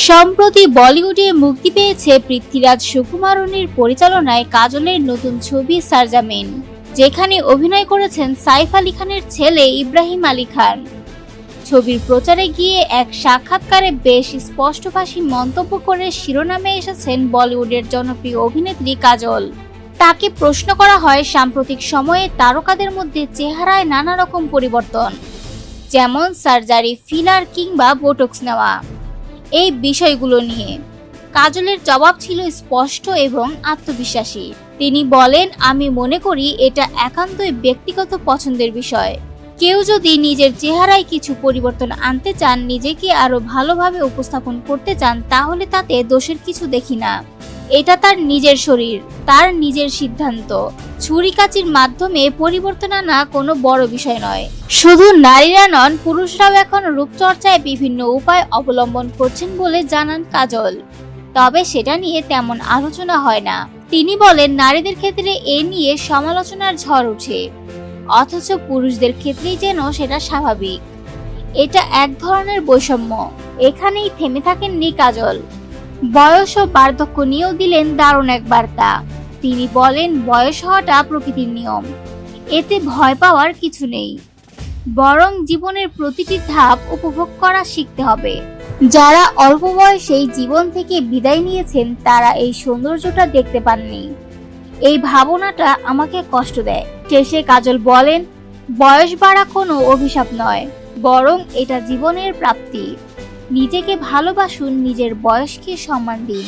সম্প্রতি বলিউডে মুক্তি পেয়েছে পৃথ্বীরাজ সুকুমারনের পরিচালনায় কাজলের নতুন ছবি সারজামিন, যেখানে অভিনয় করেছেন সাইফ আলী খানের ছেলে ইব্রাহিম আলী খান। ছবির প্রচারে গিয়ে এক সাক্ষাৎকারে বেশ স্পষ্টভাষী মন্তব্য করে শিরোনামে এসেছেন বলিউডের জনপ্রিয় অভিনেত্রী কাজল। তাকে প্রশ্ন করা হয় সাম্প্রতিক সময়ে তারকাদের মধ্যে চেহারায় নানা রকম পরিবর্তন, যেমন সার্জারি, ফিলার কিংবা বোটক্স নেওয়া, এই বিষয়গুলো নিয়ে। কাজলের জবাব ছিল স্পষ্ট এবং আত্মবিশ্বাসী। তিনি বলেন, আমি মনে করি এটা একান্তই ব্যক্তিগত পছন্দের বিষয়। কেউ যদি নিজের চেহারায় কিছু পরিবর্তন আনতে চান, নিজেকে আরো ভালোভাবে উপস্থাপন করতে চান, তাহলে তাতে দোষের কিছু দেখি না। এটা তার নিজের শরীর, তার নিজের সিদ্ধান্ত। ছুরিকাচির মাধ্যমে পরিবর্তন আনা কোনো বড় বিষয় নয়। শুধু নারীরা নন, পুরুষরাও এখন রূপচর্চায় বিভিন্ন উপায় অবলম্বন করছেন বলে জানান কাজল। তবে সেটা নিয়ে তেমন আলোচনা হয় না। তিনি বলেন, নারীদের ক্ষেত্রে এ নিয়ে সমালোচনার ঝড় ওঠে, অথচ পুরুষদের ক্ষেত্রেই যেন সেটা স্বাভাবিক। এটা এক ধরনের বৈষম্য। এখানেই থেমে থাকেননি কাজল। বয়স ও বার্ধক্য নিয়েও দিলেন দারুণ এক বার্তা। তিনি বলেন, বয়স হওয়াটা প্রকৃতির নিয়ম, এতে ভয় পাওয়ার কিছু নেই, বরং জীবনের প্রতিটি ধাপ উপভোগ করা শিখতে হবে। যারা অল্প বয়সেই জীবন থেকে বিদায় নিয়েছেন, তারা এই সৌন্দর্যটা দেখতে পাননি। এই ভাবনাটা আমাকে কষ্ট দেয়। শেষে কাজল বলেন, বয়স বাড়া কোনো অভিশাপ নয়, বরং এটা জীবনের প্রাপ্তি। নিজেকে ভালোবাসুন, নিজের বয়সকে সম্মান দিন।